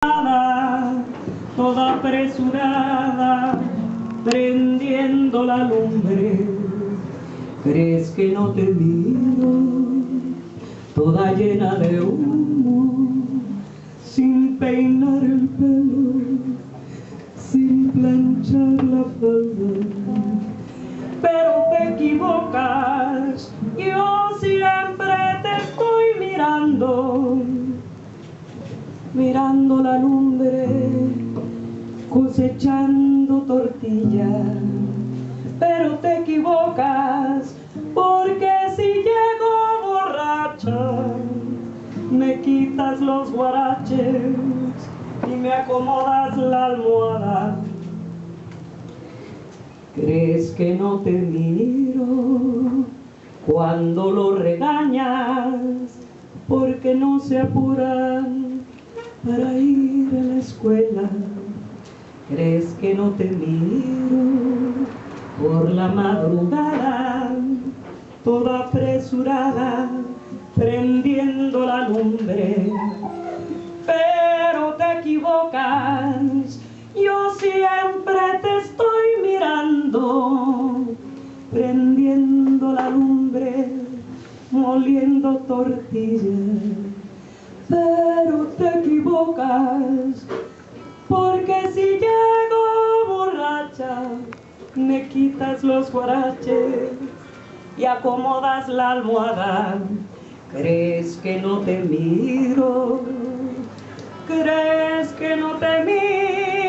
Toda apresurada, prendiendo la lumbre. ¿Crees que no te miro? Toda llena de humo, sin peinar el pelo, sin planchar la falda. Pero te equivocas, yo siempre te estoy mirando la lumbre, cosechando tortilla. Pero te equivocas, porque si llego borracha, me quitas los guaraches y me acomodas la almohada. ¿Crees que no te miro cuando lo regañas? Porque no se apuran para ir a la escuela. ¿Crees que no te miro por la madrugada, toda apresurada, prendiendo la lumbre? Pero te equivocas, yo siempre te estoy mirando, prendiendo la lumbre, moliendo tortillas. Pero te equivocas, porque si llego borracha, me quitas los guaraches y acomodas la almohada. ¿Crees que no te miro? ¿Crees que no te miro?